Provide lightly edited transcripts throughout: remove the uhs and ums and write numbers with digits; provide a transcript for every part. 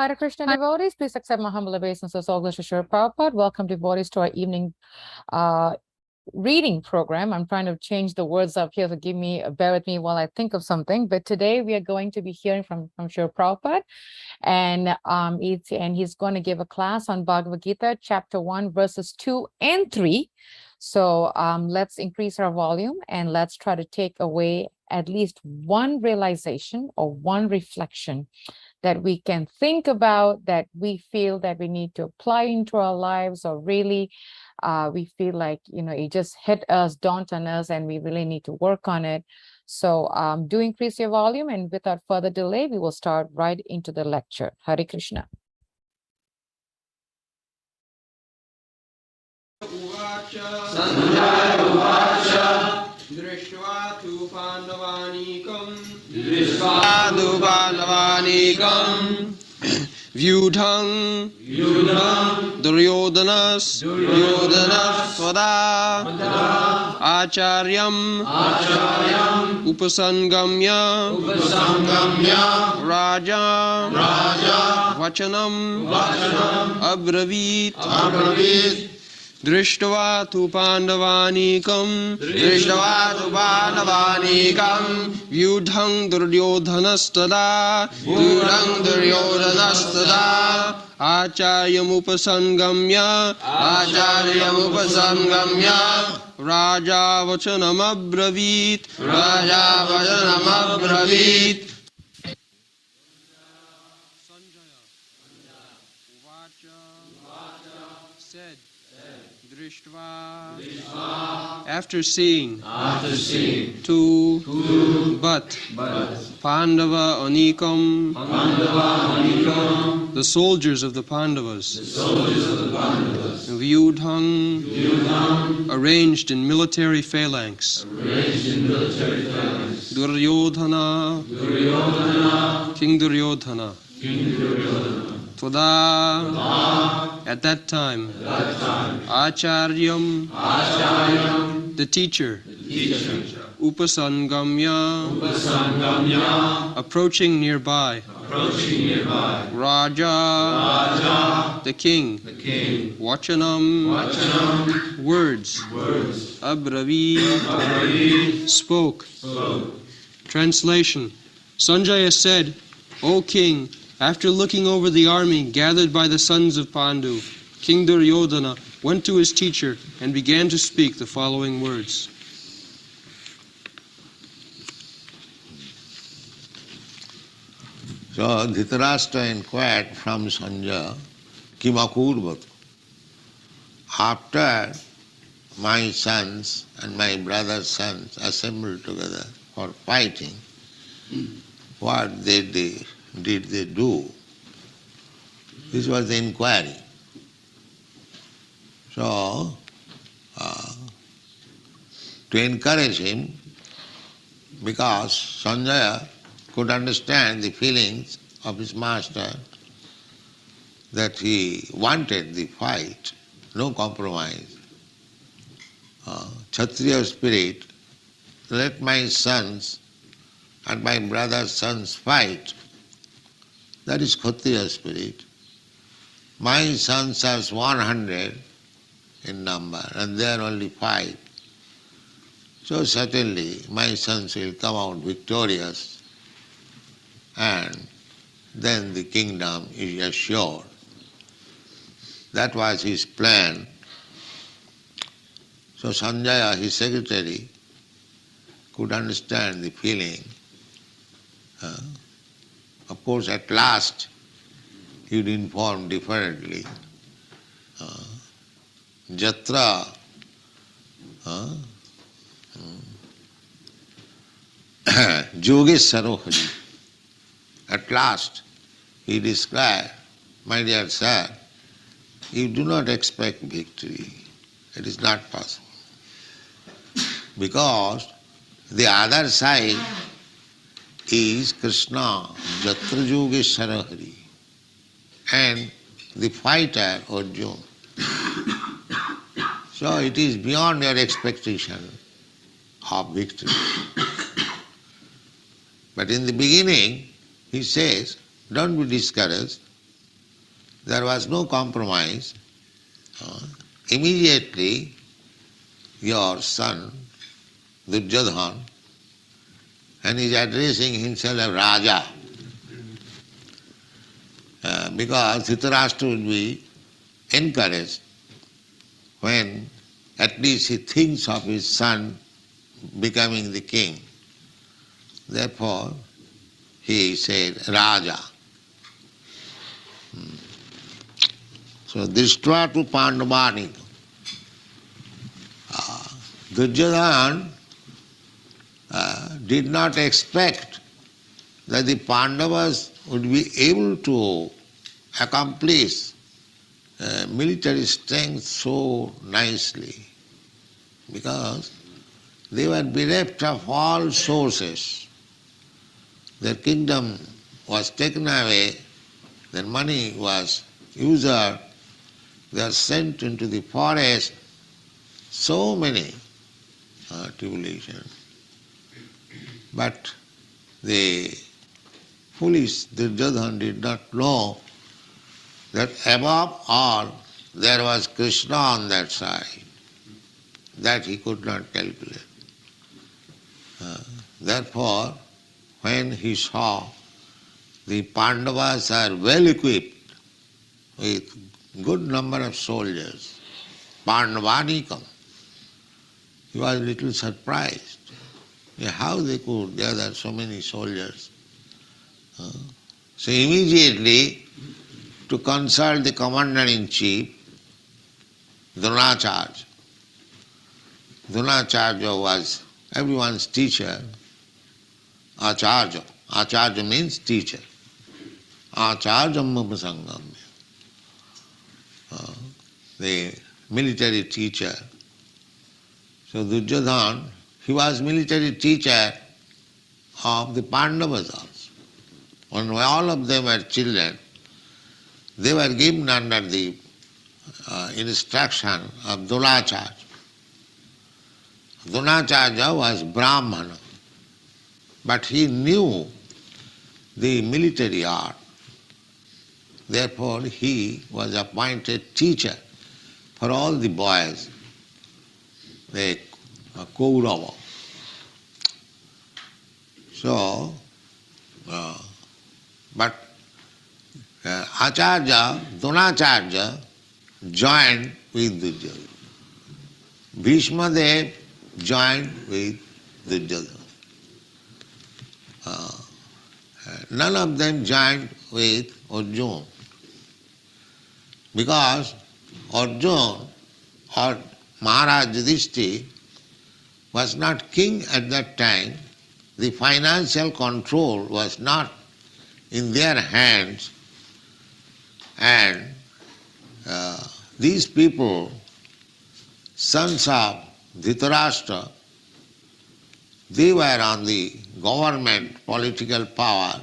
Hare Krishna devotees, please accept my humble obeisances. All glories to Srila Prabhupada. Welcome devotees to our evening reading program. I'm trying to change the words up here, so bear with me while I think of something. But today we are going to be hearing from Srila Prabhupada, and he's going to give a class on Bhagavad Gita, chapter 1, verses 2 and 3. So let's increase our volume and let's try to take away at least one realization or one reflection that we can think about, that we feel that we need to apply into our lives, or really we feel like, it just hit us, dawned on us, and we really need to work on it. So do increase your volume, and without further delay, we will start right into the lecture. Hare Krishna. Drishtva tu Pandavanikam Vyudhang Duryodanas Svada Acharyam Upasangamya Raja Vachanam Abravit Drishtva tu Pandavanikam Vyudhang Duryodhanastada Acharyam Upasangamya Raja Vachanam Abravit Said after seeing two but Pandava Anikam, the soldiers of the Pandavas, Vyudhang, arranged in military phalanx, Duryodhana, King Duryodhana, Tvada, at that time, Acharyam, the teacher, Upasangamya, approaching nearby, Raja, the king, Vachanam, words, Abravi, spoke. Translation: Sanjaya said, O king, after looking over the army gathered by the sons of Pandu, King Duryodhana went to his teacher and began to speak the following words. So Dhritarashtra inquired from Sanjaya, Kimakurvat. After my sons and my brother's sons assembled together for fighting, what did they do? This was the inquiry. So, to encourage him, because Sanjaya could understand the feelings of his master, that he wanted the fight, no compromise. Kshatriya spirit, let my sons and my brother's sons fight. That is Kshatriya spirit. My sons are 100 in number, and they are only 5. So certainly my sons will come out victorious, and then the kingdom is assured. That was his plan. So Sanjaya, his secretary, could understand the feeling. Of course, at last, he would inform differently. Jatra Yogeshwaro Hari. At last, he described, my dear sir, you do not expect victory. It is not possible. Because the other side is Krishna, Jatra Yogeshwara Hari, and the fighter Arjuna. So it is beyond your expectation of victory. But in the beginning, he says, don't be discouraged. there was no compromise. Immediately your son, Duryodhana, and he is addressing himself as Raja, because Dhritarashtra will be encouraged when at least he thinks of his son becoming the king. Therefore, he said Raja. So, Drishtva tu Pandavani. Duryodhana did not expect that the Pandavas would be able to accomplish military strength so nicely, because they were bereft of all sources. Their kingdom was taken away, their money was usured, they are sent into the forest, so many tribulations. But the foolish Duryodhana did not know that above all there was Krishna on that side. That he could not calculate. Therefore, when he saw the Pandavas are well equipped with good number of soldiers, Pandavanikam, he was a little surprised. How they could gather so many soldiers. So immediately, to consult the commander-in-chief, Dronacharya. Dronacharya was everyone's teacher. Acharya. Acharya means teacher. Acharyam upasangam. The military teacher. So Duryodhana, he was military teacher of the Pandavas also. When all of them were children, they were given under the instruction of Dronacharya. Dronacharya was Brahmana, but he knew the military art. Therefore, he was appointed teacher for all the boys, the Kaurava. So, but Acharya, Dronacharya joined with Duryodhana. Bhishmadev joined with Duryodhana. None of them joined with Arjuna, because Arjuna or Maharaj Yudhishthira was not king at that time. The financial control was not in their hands, and these people, sons of Dhritarashtra, they were on the government political power.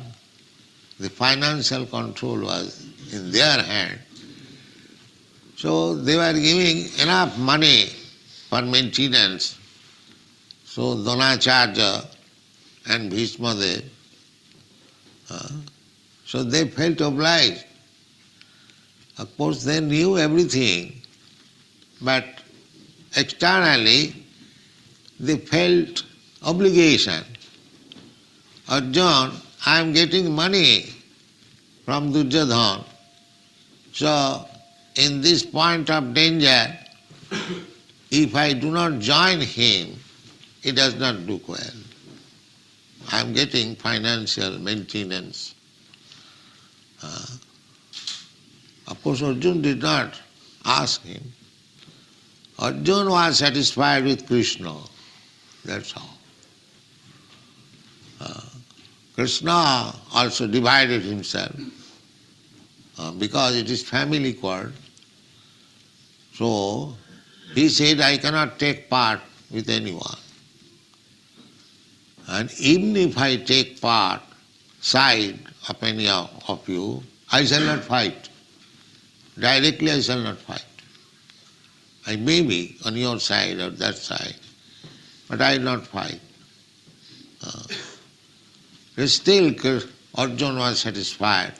The financial control was in their hand. So they were giving enough money for maintenance. So Dronacharya and Bhishmadev, so they felt obliged. Of course they knew everything, but externally they felt obligation. Arjuna, I am getting money from Duryodhana, so in this point of danger, if I do not join him, it does not look well. I am getting financial maintenance. Of course, Arjuna did not ask him. Arjuna was satisfied with Krishna. That's all. Krishna also divided himself because it is family quarrel. So he said, I cannot take part with anyone. And even if I take part, side of any of you, I shall not fight. Directly I shall not fight. I may be on your side or that side, but I will not fight. Still Arjuna was satisfied.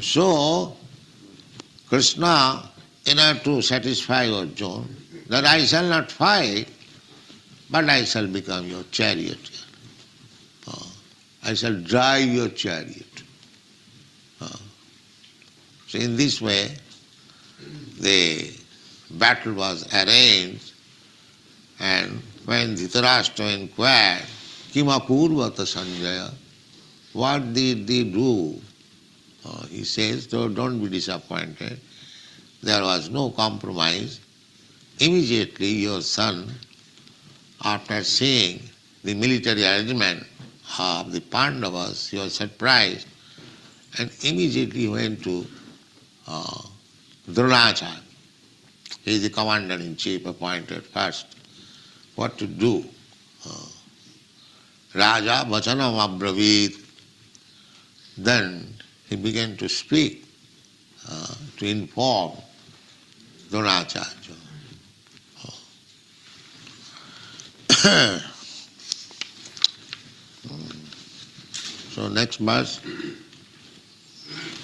So Krishna, in order to satisfy Arjuna, that I shall not fight, but I shall become your charioteer. I shall drive your chariot. So in this way, the battle was arranged, and when Dhritarashtra inquired, Kimapurvata Sanjaya, what did they do? He says, so don't be disappointed. There was no compromise. Immediately your son, after seeing the military arrangement of the Pandavas, he was surprised and immediately went to Dronacharya. He is the commander-in-chief appointed first. What to do? Raja Vachanam Abravit. Then he began to speak, to inform Dronacharya. So next verse.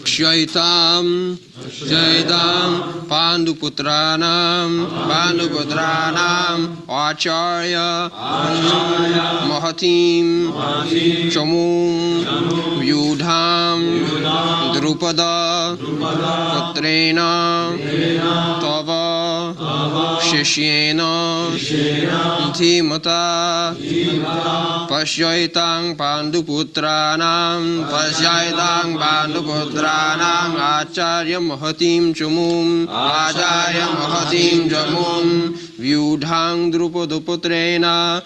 Shaitam Panduputranam Acharya Mahatim Chamum Vyudham Drupada Putrena Tava Shishyena Dhimata Pasyaitang Panduputranam Acharya Mahatim Chamum Vyudhang Drupadoputrena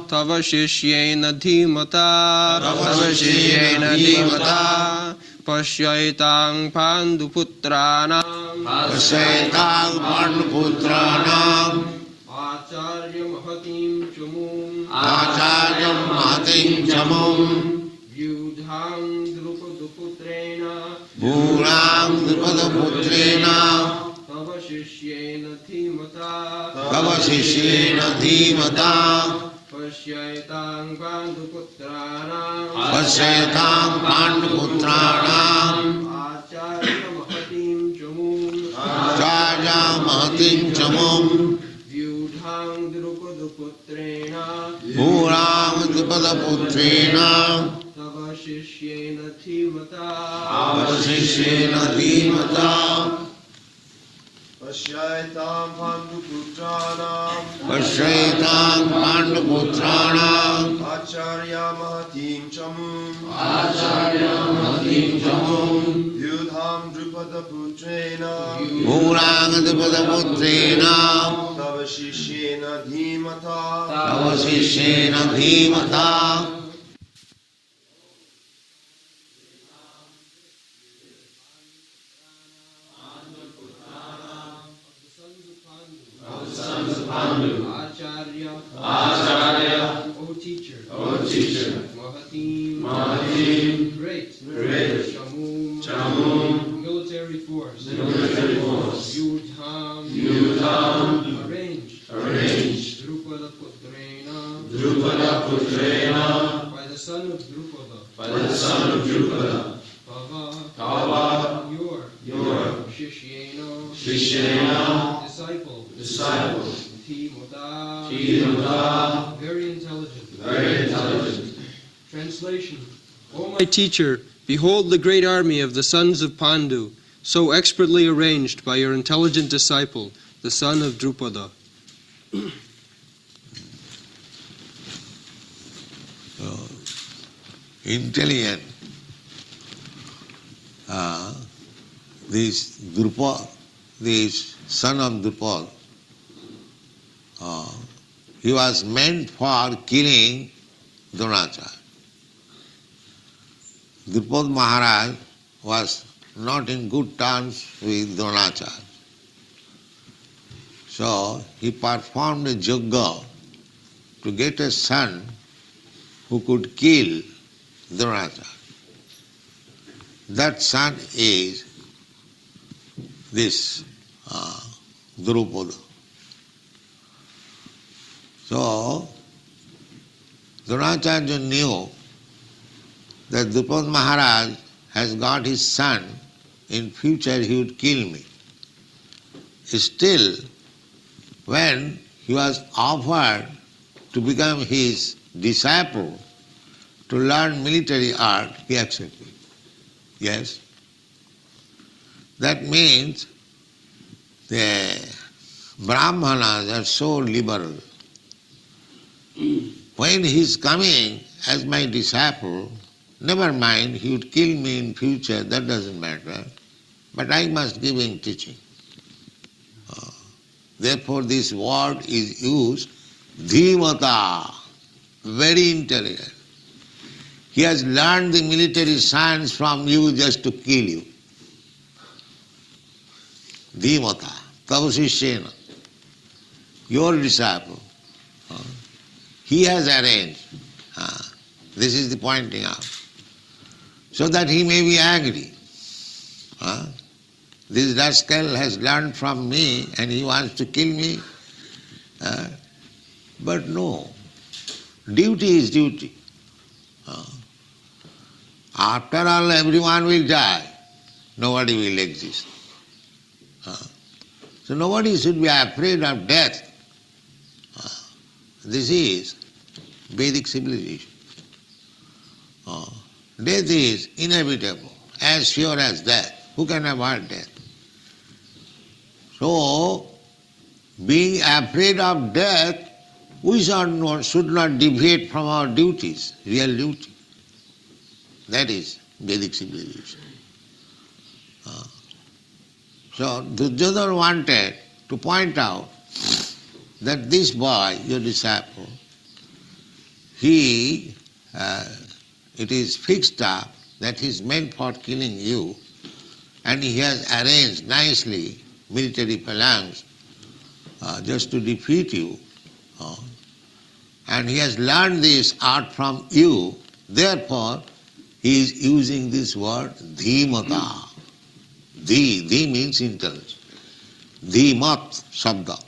Tava Shishyena Dhimata Pasyaitang Panduputranam Acharya Mahatim Chamum Vyudhang Drupadoputrena Tava Shishyena Dhimata Pasyaitang Panduputranam Acharya Mahatim Chamum Vyudhang Drupadoputrena Tava Shishyena Dhimata Pasyaitang Panduputranam Acharya Mahatim Chamum Vyudham Drupadaputrena Tava Shishyena Dhimata Acharya, O teacher, Mahatim, great, Chamum, military force, Yudham, arranged, Drupada-putrena, by the son of Drupada, Tava, your Shishyena, disciple, Dhimata, very intelligent. Translation. O my teacher, behold the great army of the sons of Pandu, so expertly arranged by your intelligent disciple, the son of Drupada. Intelligent. This son of Drupada, he was meant for killing Dronacharya. Drupada Maharaj was not in good terms with Dronacharya. So he performed a yajna to get a son who could kill Dronacharya. That son is this Drupada. So Dronacharya knew that Drupada Maharaj has got his son, in future he would kill me. Still, when he was offered to become his disciple, to learn military art, he accepted. Yes? That means the Brahmanas are so liberal. When he is coming as my disciple, never mind, he would kill me in future, that doesn't matter. But I must give him teaching. Therefore this word is used, dhimata, very intelligent. He has learned the military science from you just to kill you. Dhimata, tavasishyena, your disciple. He has arranged. This is the pointing out. So that he may be angry. This rascal has learned from me and he wants to kill me. But no, duty is duty. After all, everyone will die. Nobody will exist. So nobody should be afraid of death. This is Vedic civilization. Death is inevitable, as sure as death. Who can avoid death? So, being afraid of death, we should not deviate from our duties, real duty. That is Vedic civilization. So, Duryodhana wanted to point out that this boy, your disciple, it is fixed up that he is meant for killing you, and he has arranged nicely military plans just to defeat you. And he has learned this art from you, therefore he is using this word dhimata. Dhi means intelligence. Dhimat sabda.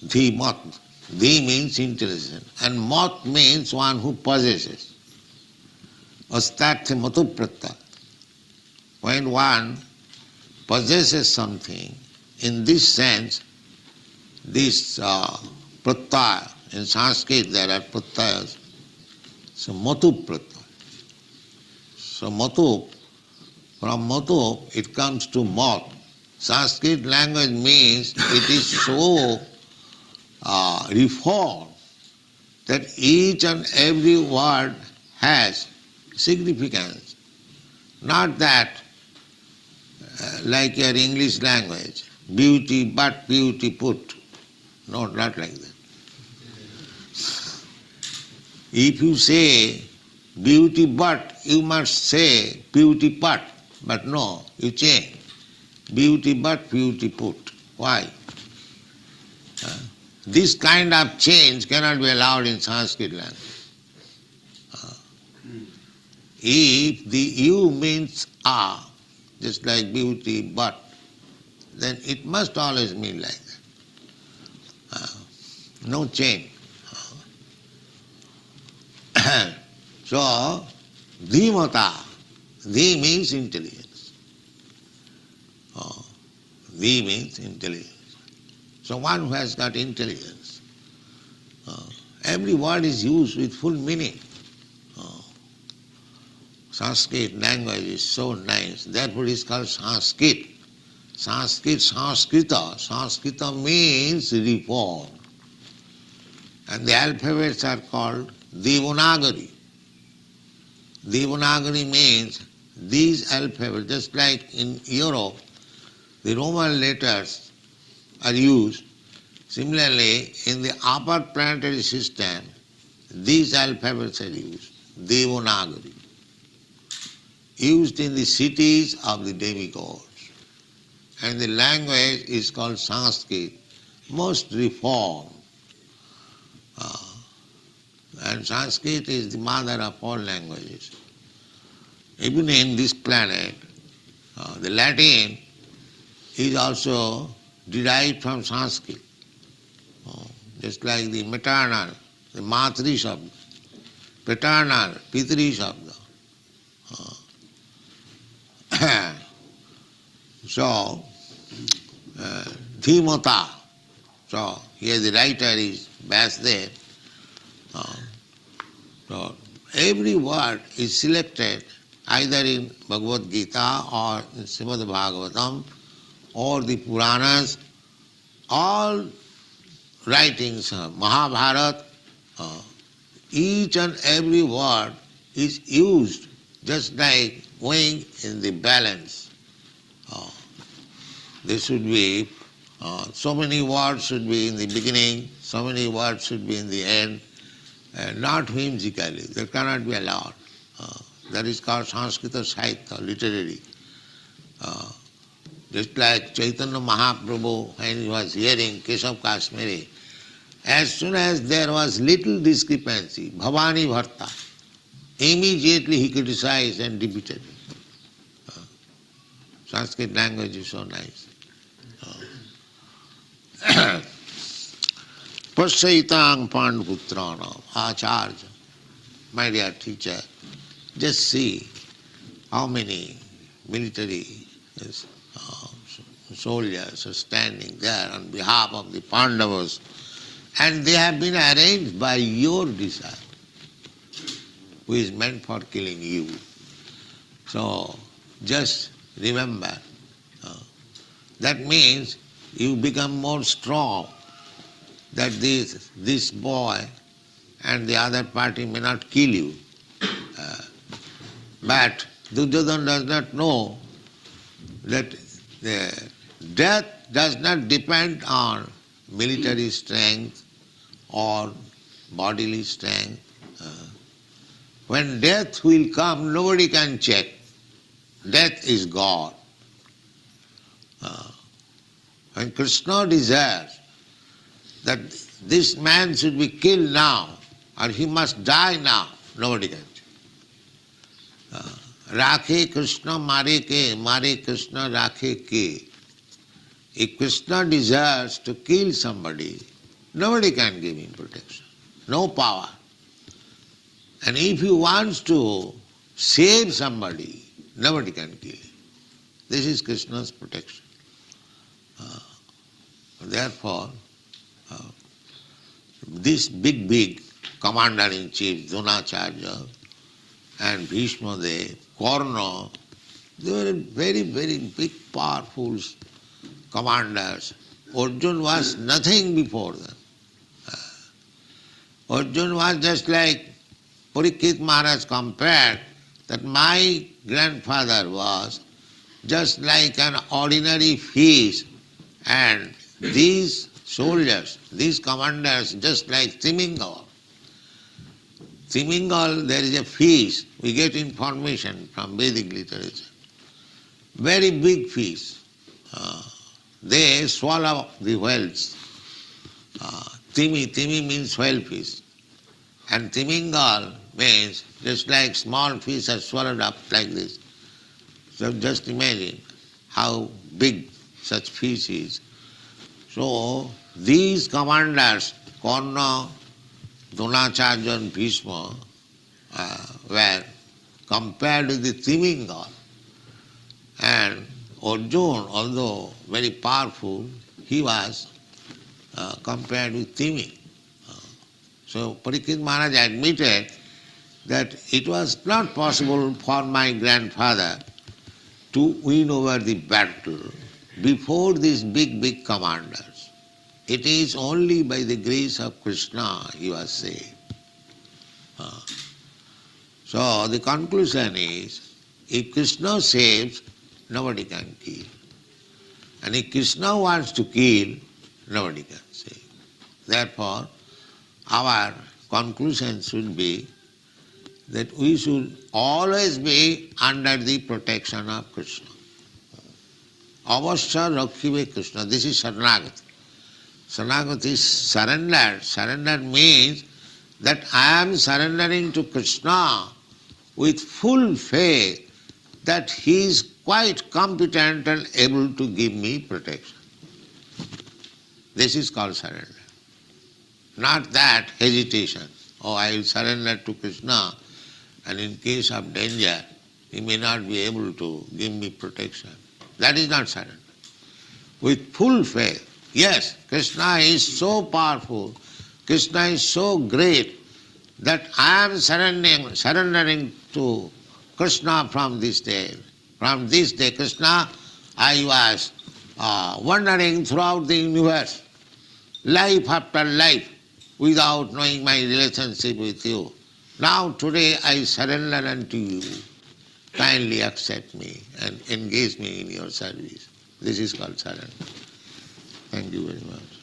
Dhimat. Dhi means intelligence. And mat means one who possesses. Astartha matu pratta. When one possesses something, in this sense, this pratyaya, in Sanskrit there are pratyayas, so matu pratyaya. So matu, from matu it comes to mat. Sanskrit language means it is so reformed that each and every word has significance. Not that like your English language, beauty but beauty put. No, not like that. If you say beauty but, you must say beauty but no, you change. Beauty but beauty put. Why? This kind of change cannot be allowed in Sanskrit language. If the you means a, just like beauty but, then it must always mean like that. No change. So, dhimata, dhi means intelligence. Dhi means intelligence. So one who has got intelligence, every word is used with full meaning. Sanskrit language is so nice, therefore it is called Sanskrit. Sanskrita means reform. And the alphabets are called Devanagari. Devanagari means these alphabets, just like in Europe, the Roman letters are used. Similarly, in the upper planetary system, these alphabets are used, Devanagari, used in the cities of the demigods. And the language is called Sanskrit, most reformed. And Sanskrit is the mother of all languages. Even in this planet, the Latin is also derived from Sanskrit. Just like the maternal, the matri shabda, paternal, pitri shabda. So, Dhimata, so here the writer is Vyasdev. So every word is selected either in Bhagavad Gita or in Srimad Bhagavatam or the Puranas, all writings, Mahabharata, each and every word is used just like weighing in the balance. There should be so many words should be in the beginning, so many words should be in the end, not whimsically. That cannot be allowed. That is called Sanskrita Sahitya, literary. Just like Chaitanya Mahaprabhu, when he was hearing Keshav Kashmiri, as soon as there was little discrepancy, Bhavani Bharta, immediately he criticized and debated. Sanskrit language is so nice. Pasyaitang Panduputranam, Acharya, my dear teacher, just see how many military soldiers are standing there on behalf of the Pandavas, and they have been arranged by your desire, who is meant for killing you. So just remember, that means you become more strong, that this boy and the other party may not kill you. But Duryodhana does not know that the death does not depend on military strength or bodily strength. When death will come, nobody can check. Death is God. When Krishna desires that this man should be killed now or he must die now, nobody can check. Rakhe Krishna mare Krishna rakhe ke. If Krishna desires to kill somebody, nobody can give him protection. No power. And if he wants to save somebody, nobody can kill him. This is Krishna's protection. Therefore, this big commander-in-chief, Dronacharya and Bhishma Dev, Karna, they were very big, powerful commanders. Arjuna was nothing before them. Arjuna was just like Parikshit Maharaj compared that my grandfather was just like an ordinary fish, and these soldiers, these commanders, just like Timingal. Timingal, there is a fish, we get information from Vedic literature. Very big fish. They swallow the whales. Timi means whale fish. And Timingal means just like small fish are swallowed up like this. So just imagine how big such fish is. So these commanders, Karna, Dronacharya and Bhishma, were compared with the Timingal. And Arjuna, although very powerful, he was compared with Timi. So Parikshit Maharaj admitted that it was not possible for my grandfather to win over the battle before these big commanders. It is only by the grace of Krishna he was saved. So the conclusion is, if Krishna saves, nobody can kill. And if Krishna wants to kill, nobody can save. Therefore, our conclusion should be that we should always be under the protection of Krishna. Avasya Rakhive Krishna. This is Saranagati. Saranagati is surrender. Surrender means that I am surrendering to Krishna with full faith that he is quite competent and able to give me protection. This is called surrender. Not that hesitation. Oh, I will surrender to Krishna, and in case of danger, He may not be able to give me protection. That is not surrender. With full faith, yes, Krishna is so powerful, Krishna is so great that I am surrendering to Krishna from this day. From this day, Krishna, I was wandering throughout the universe, life after life, without knowing my relationship with you. Now today I surrender unto you. Kindly accept me and engage me in your service. This is called surrender. Thank you very much.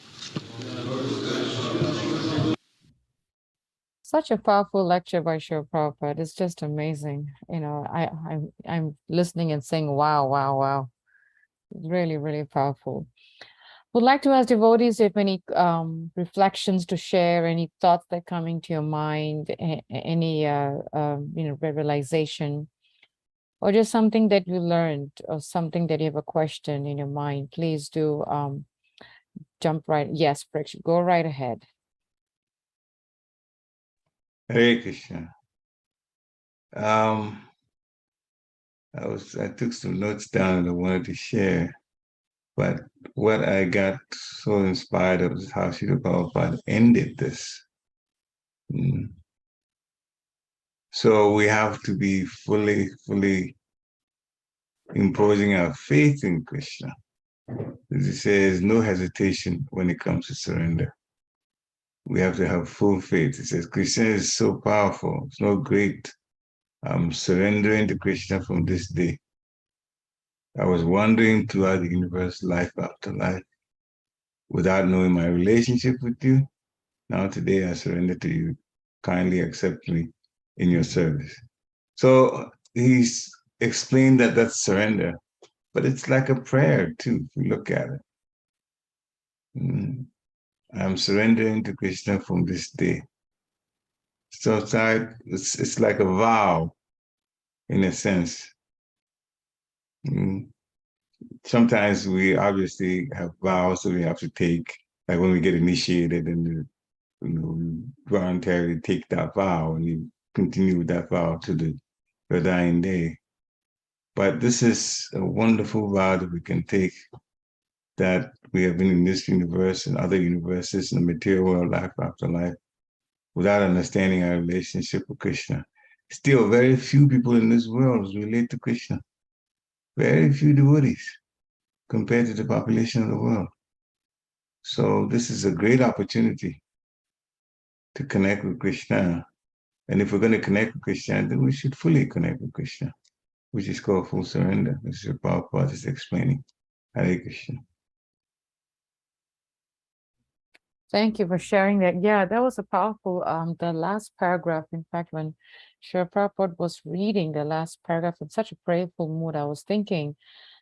Such a powerful lecture by Srila Prabhupada. It's just amazing. You know, I'm listening and saying, wow, wow, wow. Really, really powerful. Would like to ask devotees if any reflections to share, any thoughts that come into your mind, any realization, or just something that you learned, or something that you have a question in your mind. Please do jump right. Yes, Prakash, go right ahead. Hare Krishna. I took some notes down and I wanted to share, but what I got so inspired of is how Srila Prabhupada ended this. So we have to be fully imposing our faith in Krishna. As he says, no hesitation when it comes to surrender. We have to have full faith. He says, Krishna is so powerful. It's no great. I'm surrendering to Krishna from this day. I was wandering throughout the universe, life after life, without knowing my relationship with you. Now today I surrender to you. Kindly accept me in your service. So he's explained that that's surrender, but it's like a prayer too, if you look at it. I'm surrendering to Krishna from this day. So it's like a vow, in a sense. Sometimes we obviously have vows that we have to take, like when we get initiated and we voluntarily take that vow and you continue with that vow to your dying day. But this is a wonderful vow that we can take, that we have been in this universe and other universes in the material world, life after life, without understanding our relationship with Krishna. Still, very few people in this world relate to Krishna. Very few devotees compared to the population of the world. So this is a great opportunity to connect with Krishna. And if we're going to connect with Krishna, then we should fully connect with Krishna, which is called full surrender. This is what Prabhupada is explaining. Hare Krishna. Thank you for sharing that. Yeah, that was a powerful, the last paragraph. In fact, when Srila Prabhupada was reading the last paragraph in such a prayerful mood, I was thinking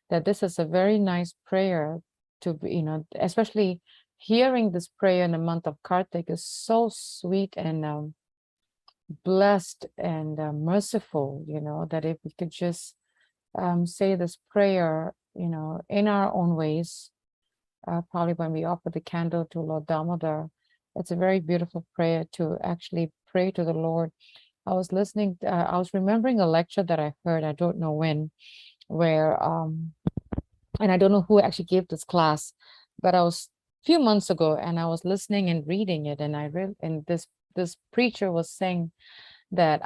that this is a very nice prayer to be, especially hearing this prayer in the month of Kartik is so sweet and blessed and merciful, that if we could just say this prayer, in our own ways, probably when we offer the candle to Lord Damodar, it's a very beautiful prayer to actually pray to the Lord. I was remembering a lecture that I heard, I don't know when, where, and I don't know who actually gave this class, but I was a few months ago and I was listening and reading it, and and this preacher was saying that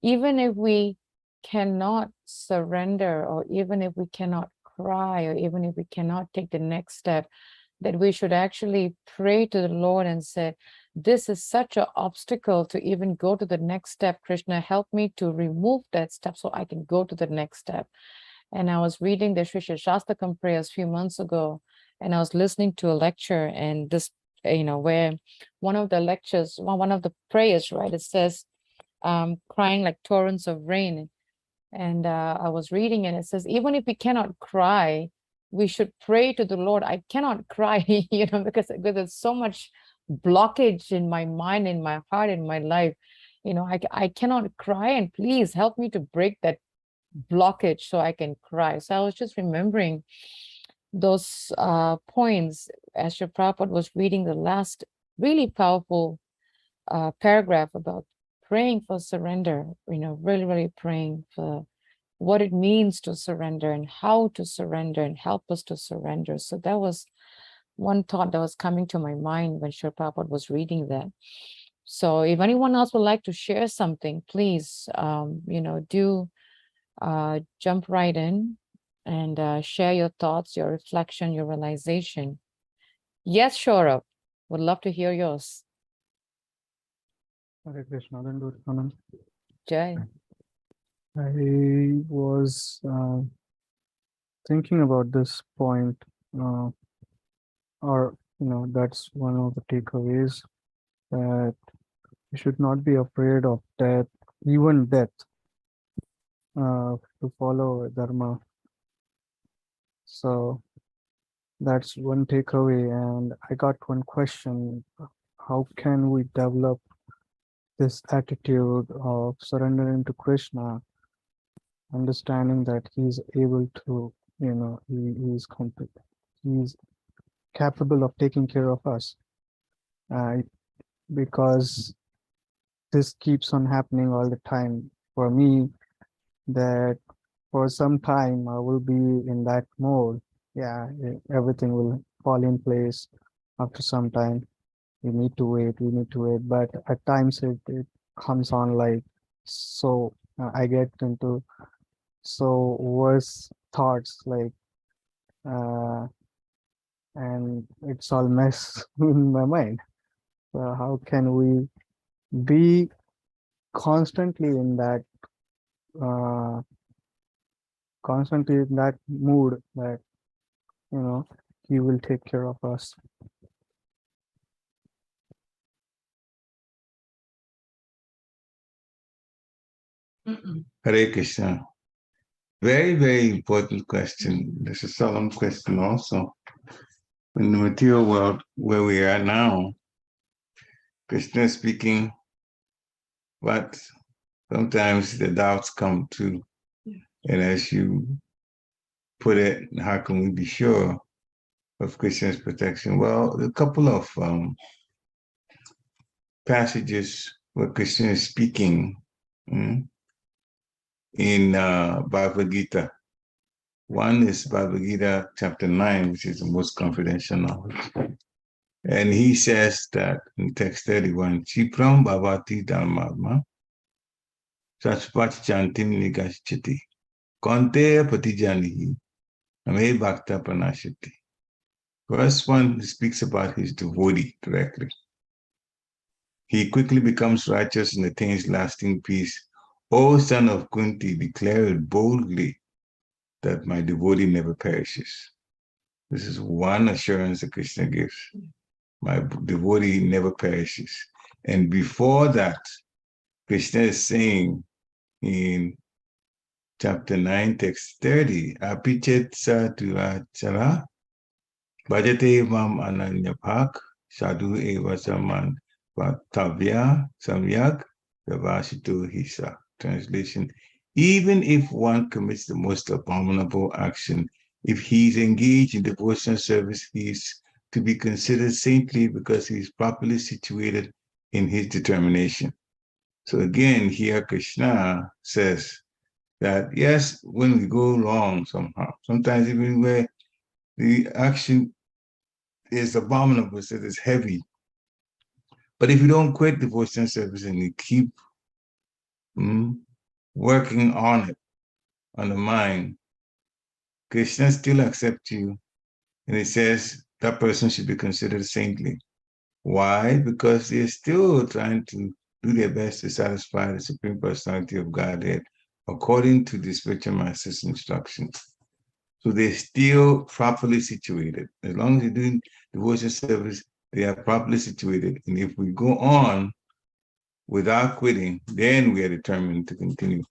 even if we cannot surrender, or even if we cannot cry, or even if we cannot take the next step, that we should actually pray to the Lord and say, this is such an obstacle to even go to the next step. Krishna, help me to remove that step so I can go to the next step. And I was reading the Sri Shastakam prayers a few months ago, and I was listening to a lecture, and this, where one of the prayers, right, it says, crying like torrents of rain. And I was reading, and it says, even if we cannot cry, we should pray to the Lord. I cannot cry, because there's so much blockage in my mind, in my heart, in my life. I cannot cry, and please help me to break that blockage so I can cry. So I was just remembering those points as Srila Prabhupada was reading the last really powerful paragraph about praying for surrender, really, really praying for what it means to surrender and how to surrender and help us to surrender. So that was one thought that was coming to my mind when Srila Prabhupada was reading that. So if anyone else would like to share something, please, do jump right in and share your thoughts, your reflection, your realization. Yes, Shorab, would love to hear yours. Hare Krishna, Anand. Jai. I was thinking about this point, that's one of the takeaways, that we should not be afraid of death, even death, to follow Dharma. So that's one takeaway. And I got one question: how can we develop this attitude of surrendering to Krishna, understanding that he's able to, he's complete, he's capable of taking care of us, because this keeps on happening all the time for me, that for some time I will be in that mode. Yeah, everything will fall in place after some time. We need to wait, but at times it comes on like, so I get into so worse thoughts, like and it's all mess in my mind. So how can we be constantly in that mood that he will take care of us? Hare Krishna. Very, very important question. This is a solemn question also. In the material world where we are now, Krishna is speaking, but sometimes the doubts come too. And as you put it, how can we be sure of Krishna's protection? Well, a couple of passages where Krishna is speaking in Bhagavad Gita. One is Bhagavad Gita chapter 9, which is the most confidential knowledge. And he says that in text 31, Chipram Bhavati Dhamma Saspat Chantim Nigashchati Konteya Patijanihi Ame Bhakta Pranashati. First one speaks about his devotee directly. He quickly becomes righteous and attains lasting peace. O son of Kunti, declare it boldly that my devotee never perishes. This is one assurance that Krishna gives. My devotee never perishes. And before that, Krishna is saying in chapter 9, text 30, Apichet sa tuachara bhajate mam ananyapak sadhu eva saman tavya samyak devasitu hisa. Translation: even if one commits the most abominable action, if he's engaged in devotional service, he's to be considered saintly because he's properly situated in his determination. So again, here Krishna says that yes, when we go wrong somehow, sometimes even where the action is abominable, so it's heavy. But if you don't quit devotional service and you keep working on it, on the mind, Krishna still accepts you. And it says that person should be considered saintly. Why? Because they're still trying to do their best to satisfy the Supreme Personality of Godhead according to the spiritual master's instructions. So they're still properly situated. As long as you're doing devotion service, they are properly situated. And if we go on without quitting, then we are determined to continue.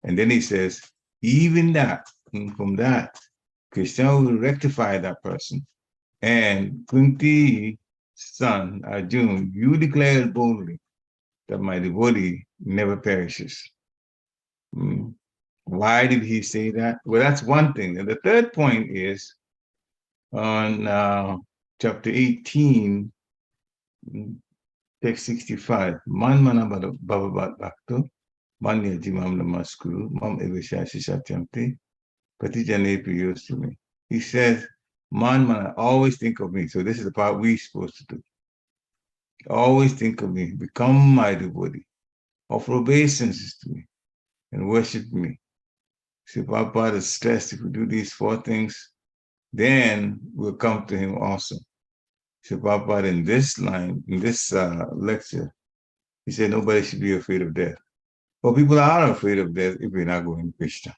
And then he says, even that, from that, Krishna will rectify that person. And Kunti son, Arjun, you declared boldly that my devotee never perishes. Why did he say that? Well, that's one thing. And the third point is on chapter 18, text 65. Man mana bababat bakto, man ya jimam namaskuru, mam evashashi satyamte, patijane priyosumi. He says, man mana, always think of me. So this is the part we're supposed to do. Always think of me, become my devotee, offer obeisances to me, and worship me. See, Prabhupada is stressed if we do these 4 things, then we'll come to him also. So Prabhupada in this line, in this lecture, he said nobody should be afraid of death. Well, people are afraid of death if we're not going to Krishna.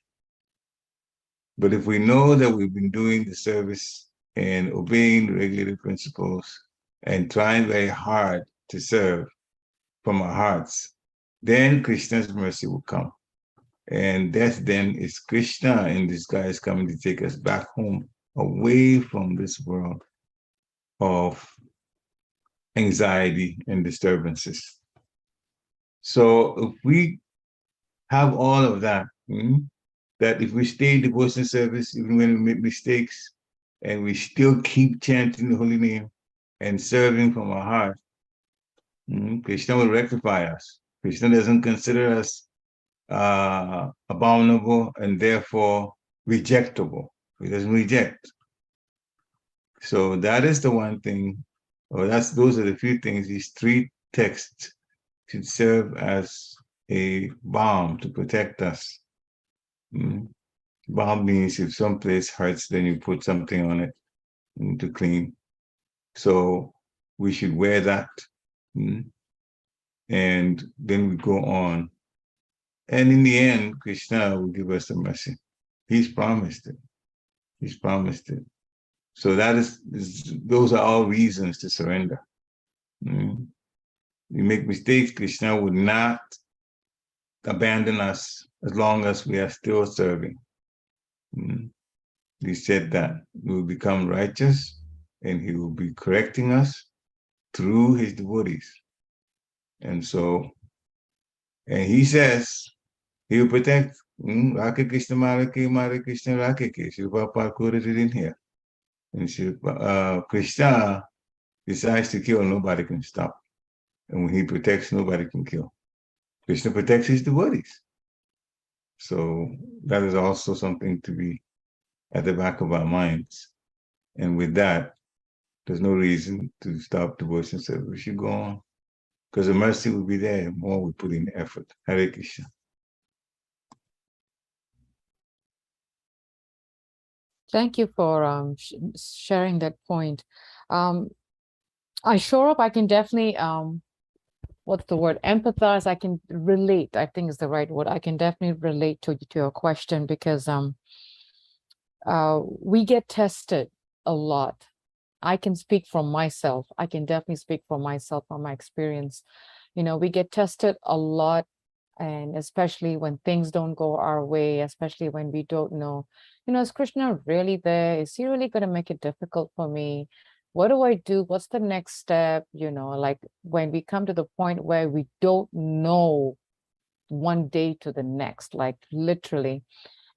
But if we know that we've been doing the service and obeying the regulated principles and trying very hard to serve from our hearts, then Krishna's mercy will come. And death then is Krishna in disguise coming to take us back home, away from this world of anxiety and disturbances. So if we have all of that, that if we stay in devotion service, even when we make mistakes, and we still keep chanting the holy name and serving from our heart, Krishna will rectify us. Krishna doesn't consider us abominable and therefore rejectable. He doesn't reject. So that is the one thing, or those are the few things, these 3 texts should serve as a balm to protect us. Balm means if someplace hurts, then you put something on it to clean. So we should wear that. And then we go on. And in the end, Krishna will give us the mercy. He's promised it. He's promised it. So those are all reasons to surrender. We make mistakes, Krishna would not abandon us as long as we are still serving. He said that we will become righteous and he will be correcting us through his devotees. And so, and he says he will protect Rake Krishna Mare Krishna Rake Srila Prabhupada quoted it in here. And Krishna decides to kill, nobody can stop. And when he protects, nobody can kill. Krishna protects his devotees. So that is also something to be at the back of our minds. And with that, there's no reason to stop devotion service. We should go on. Because the mercy will be there the more we put in effort. Hare Krishna. Thank you for sharing that point. I sure hope I can definitely what's the word? Empathize. I can relate, I think is the right word. I can definitely relate to your question because we get tested a lot. I can speak from myself. I can definitely speak from myself, from my experience. We get tested a lot, and especially when things don't go our way, especially when we don't know, is Krishna really there? Is he really going to make it difficult for me? What do I do? What's the next step? Like when we come to the point where we don't know one day to the next, like literally.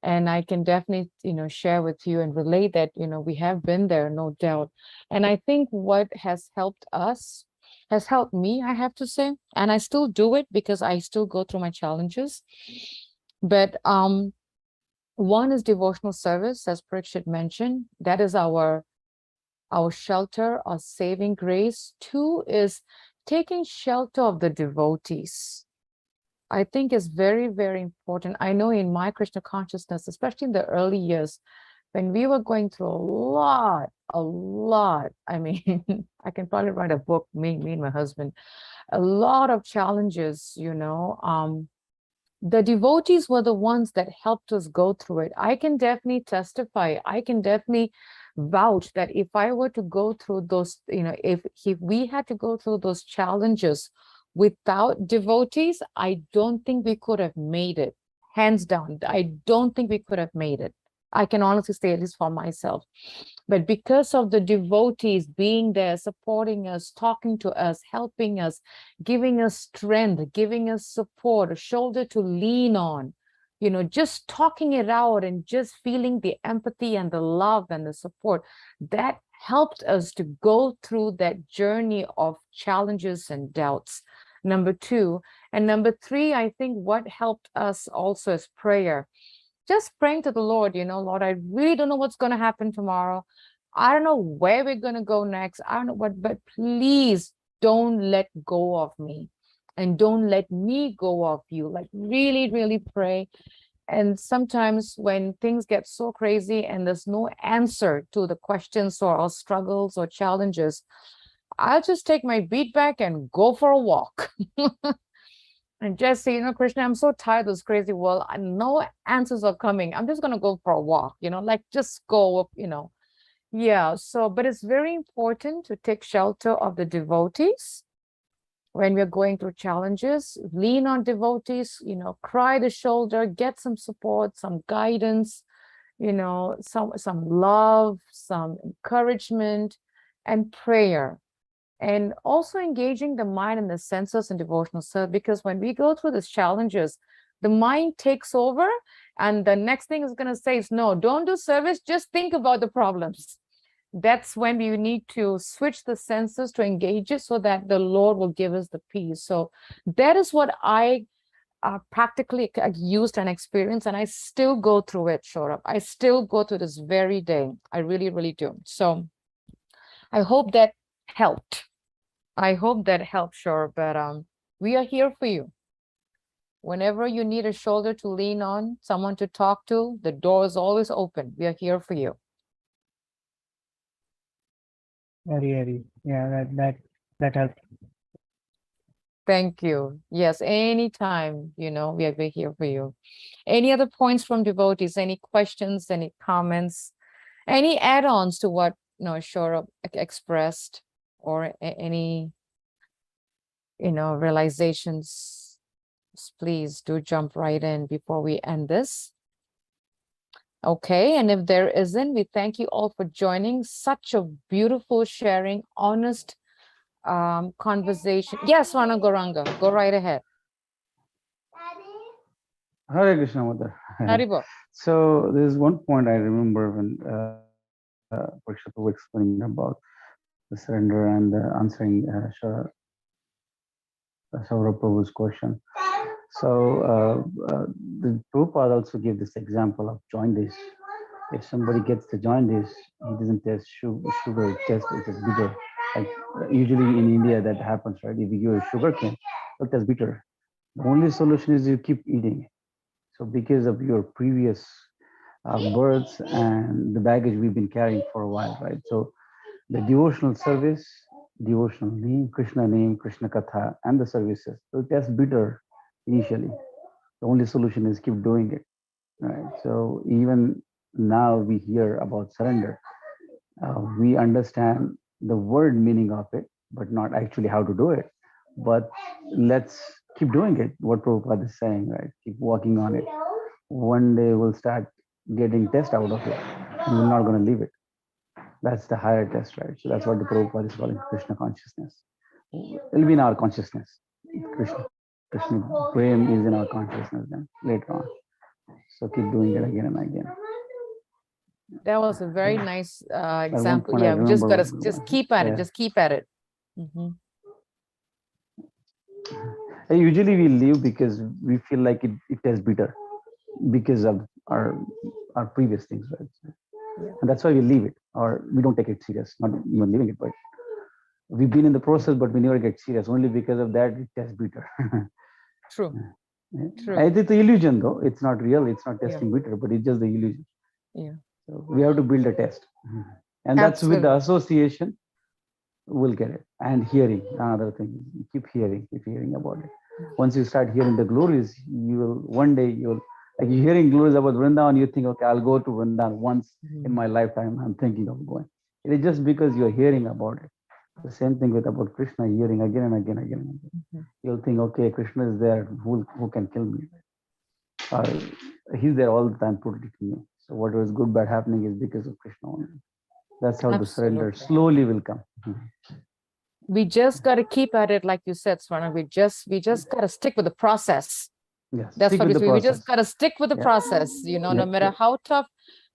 And I can definitely, share with you and relate that, we have been there, no doubt. And I think what has helped us, has helped me, I have to say, and I still do it because I still go through my challenges. But one is devotional service, as Parikshit mentioned. That is our shelter, our saving grace. 2 is taking shelter of the devotees. I think is very, very important. I know in my Krishna consciousness, especially in the early years, when we were going through a lot, I mean, I can probably write a book, me and my husband, a lot of challenges, the devotees were the ones that helped us go through it. I can definitely testify. I can definitely vouch that if I were to go through those, if we had to go through those challenges without devotees, I don't think we could have made it. Hands down, I don't think we could have made it. I can honestly say, at least for myself. But because of the devotees being there, supporting us, talking to us, helping us, giving us strength, giving us support, a shoulder to lean on, just talking it out and just feeling the empathy and the love and the support, that helped us to go through that journey of challenges and doubts. Number two. And number three, I think what helped us also is prayer. Just praying to the Lord, Lord, I really don't know what's going to happen tomorrow. I don't know where we're going to go next. I don't know what, but please don't let go of me and don't let me go of you. Like really, really pray. And sometimes when things get so crazy and there's no answer to the questions or struggles or challenges, I'll just take my beat back and go for a walk. And just say, Krishna, I'm so tired of this crazy world. No answers are coming. I'm just going to go for a walk, like just go up, Yeah. So, but it's very important to take shelter of the devotees when we're going through challenges. Lean on devotees, cry the shoulder, get some support, some guidance, some love, some encouragement, and prayer. And also engaging the mind and the senses in devotional service, because when we go through these challenges, the mind takes over, and the next thing is going to say is, no, don't do service, just think about the problems. That's when we need to switch the senses to engage it so that the Lord will give us the peace. So that is what I practically used and experienced, and I still go through it, Saurabh. I still go through this very day. I really, really do. So I hope that helped. I hope that helped, sure. But we are here for you. Whenever you need a shoulder to lean on, someone to talk to, the door is always open. We are here for you. Very, yeah, that helped. Thank you. Yes, anytime, we're here for you. Any other points from devotees? Any questions, any comments, any add-ons to what Saurabh expressed, or any realizations? Please do jump right in before we end this. Okay, and if there isn't, we thank you all for joining. Such a beautiful sharing, honest conversation. Yes, Vana Goranga, go right ahead. Hare Krishna, Mother. Haribo. So there's one point I remember when Parikshit was explaining about the surrender and answering Saurabh Prabhu's question. So the Prabhupada also gave this example of jaundice. If somebody gets the jaundice, he doesn't test sugar, it tests bitter. Like usually in India that happens, right? If you give a sugar cane, it tastes bitter. The only solution is you keep eating. So because of your previous births and the baggage we've been carrying for a while, right? So the devotional service, devotional name, Krishna Katha, and the services. So it tastes bitter initially. The only solution is keep doing it, right? So even now we hear about surrender. We understand the word meaning of it, but not actually how to do it. But let's keep doing it. What Prabhupada is saying, right? Keep working on it. One day we'll start getting test out of it, and we're not going to leave it. That's the higher test, right? So that's what the Prabhupada is calling Krishna consciousness. It'll be in our consciousness. Krishna Prem is in our consciousness then later on. So keep doing it again and again. That was a very nice example. Yeah, we just gotta keep at it. Just keep at it. Usually we leave because we feel like it tastes bitter because of our previous things, right? And that's why we leave it, or we don't take it serious. Not even leaving it, but we've been in the process, but we never get serious. Only because of that it tastes bitter. True. True. It's the illusion, though. It's not real. It's not tasting bitter, but it's just the illusion. Yeah. So we have to build a test, and that's with the association. We'll get it. And hearing, another thing. Keep hearing about it. Once you start hearing the glories, you will one day you'll like you're hearing glories about Vrindavan. You think, okay, I'll go to Vrindavan once in my lifetime. I'm thinking of going. It is just because you're hearing about it. The same thing with about Krishna, hearing again and again and again. You'll think, okay, Krishna is there. Who can kill me? He's there all the time protecting me. So whatever is good, bad happening is because of Krishna only. That's how the surrender slowly will come. We just got to keep at it, like you said, Swarna. We just got to stick with the process. Yes, that's what we just got to stick with the process. No matter how tough,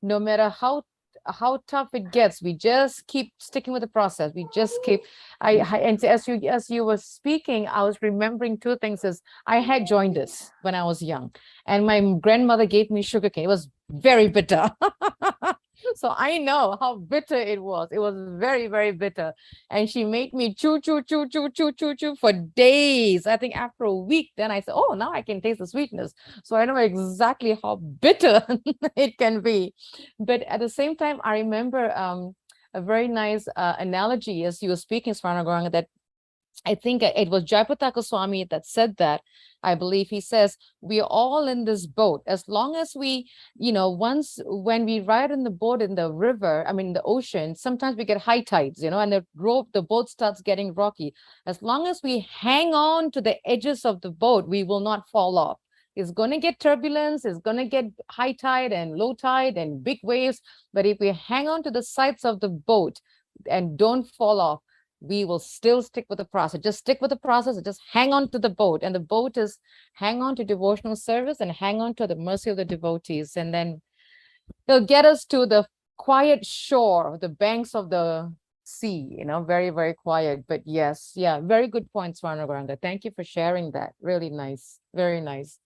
no matter how how tough it gets, we just keep sticking with the process. We just keep, and as you were speaking, I was remembering two things. Is I had joined this when I was young, and my grandmother gave me sugar cane. It was very bitter. So I know how bitter it was. It was very, very bitter. And she made me chew, chew, chew, chew, chew, chew, chew for days. I think after a week, then I said, oh, now I can taste the sweetness. So I know exactly how bitter it can be. But at the same time, I remember a very nice analogy as you were speaking, Swarnagoranga, that I think it was Jayapataka Swami that said that. I believe he says, we are all in this boat. As long as we, once when we ride in the boat in the river, I mean, the ocean, sometimes we get high tides, and the boat starts getting rocky. As long as we hang on to the edges of the boat, we will not fall off. It's going to get turbulence, it's going to get high tide and low tide and big waves. But if we hang on to the sides of the boat and don't fall off, we will still stick with the process. Just stick with the process and just hang on to the boat. And the boat is hang on to devotional service and hang on to the mercy of the devotees. And then they'll get us to the quiet shore, the banks of the sea, very, very quiet. But yes, yeah, very good point, Swarnagoranga. Thank you for sharing that. Really nice. Very nice.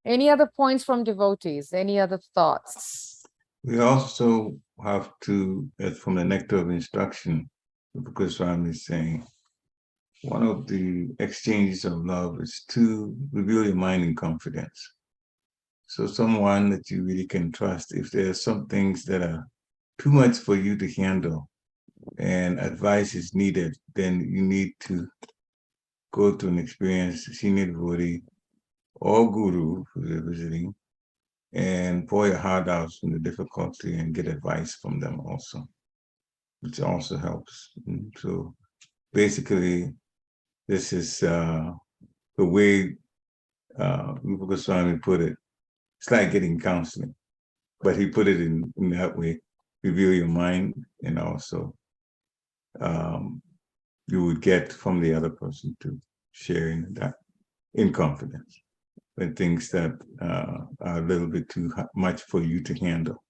Any other points from devotees? Any other thoughts? We also have to, from the nectar of instruction, because Swami is saying, one of the exchanges of love is to reveal your mind in confidence. So someone that you really can trust, if there are some things that are too much for you to handle and advice is needed, then you need to go to an experienced senior devotee or guru who you're visiting and pour your heart out from the difficulty and get advice from them also, which also helps. And so basically, this is the way Rupa Goswami put it. It's like getting counseling, but he put it in that way. Reveal your mind, and also you would get from the other person to sharing that in confidence when things that are a little bit too much for you to handle.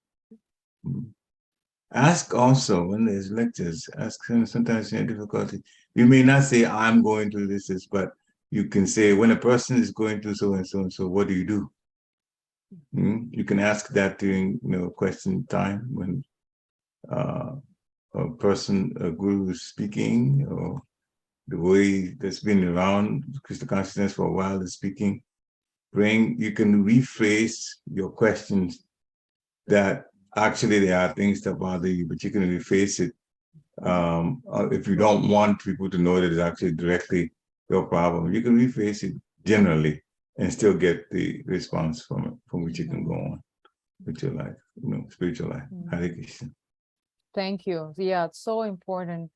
Ask also when there's lectures, ask sometimes you have difficulty. You may not say, I'm going through this, but you can say, when a person is going through so and so and so, what do you do? You can ask that during question time when a guru is speaking, or the way that's been around Krishna consciousness for a while is speaking. You can rephrase your questions that actually there are things that bother you, but you can rephrase it if you don't want people to know that it's actually directly your problem. You can rephrase it generally and still get the response from it, from which you can go on with your life, spiritual life. Hare Krishna. Thank you. Yeah, it's so important.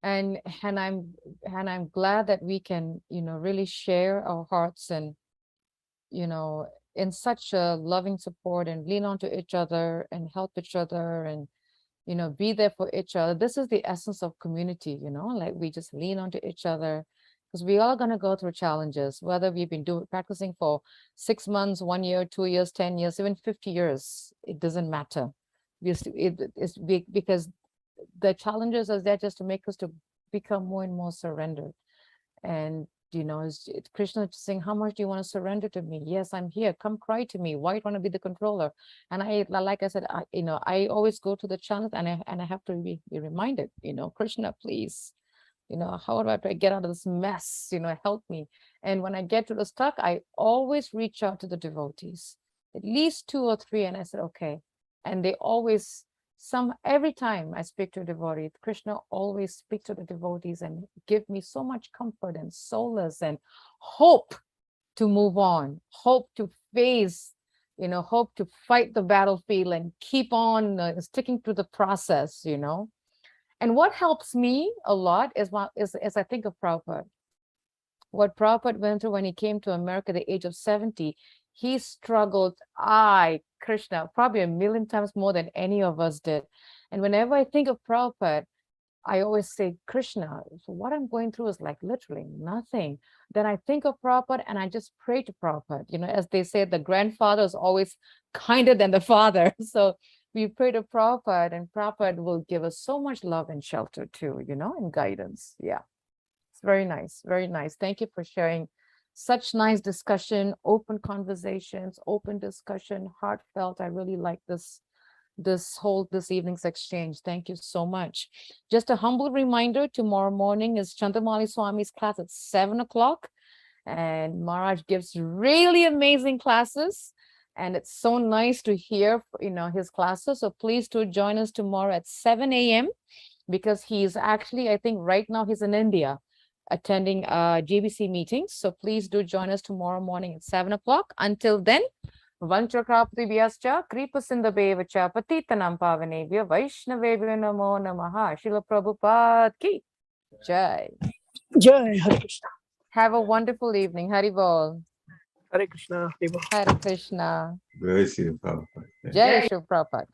And I'm glad that we can, really share our hearts and, in such a loving support and lean onto each other and help each other and, be there for each other. This is the essence of community, like we just lean onto each other, because we all going to go through challenges, whether we've been practicing for 6 months, 1 year, 2 years, 10 years, even 50 years. It doesn't matter. It's because the challenges are there just to make us to become more and more surrendered. And Krishna saying, how much do you want to surrender to me? Yes, I'm here. Come cry to me. Why do you want to be the controller? And like I said, I always go to the challenge and I have to be reminded, Krishna, please, how do I get out of this mess? Help me. And when I get to the stuck, I always reach out to the devotees, at least 2 or 3. And I said, okay. And they always, every time I speak to a devotee, Krishna always speaks to the devotees and give me so much comfort and solace and hope to move on, hope to face, hope to fight the battlefield and keep on sticking to the process, And what helps me a lot is as I think of Prabhupada. What Prabhupada went through when he came to America at the age of 70, he struggled, Krishna, probably 1,000,000 times more than any of us did. And whenever I think of Prabhupada, I always say, Krishna, so what I'm going through is like literally nothing. Then I think of Prabhupada and I just pray to Prabhupada. As they say, the grandfather is always kinder than the father. So we pray to Prabhupada, and Prabhupada will give us so much love and shelter too, and guidance. Yeah. It's very nice. Very nice. Thank you for sharing such nice discussion, open conversations, open discussion, heartfelt. I really like this evening's exchange. Thank you so much. Just a humble reminder, tomorrow morning is Chandramali Swami's class at 7 o'clock. And Maharaj gives really amazing classes. And it's so nice to hear, his classes. So please do join us tomorrow at 7 a.m. because he's actually, I think right now he's in India attending GBC meetings. So please do join us tomorrow morning at 7 o'clock. Until then, Vanchakraptibhyascha Kripasindhabevacha Patitanam Pavanebhya Vaishnavebhyo Namo Namaha. Srila Prabhupada ki Jai. Jai Hare Krishna. Have a wonderful evening. Haribol. Hare Krishna. Hare Bol. Hare Krishna. Bless you, Prabhupada. Jai Shri Prabhupada.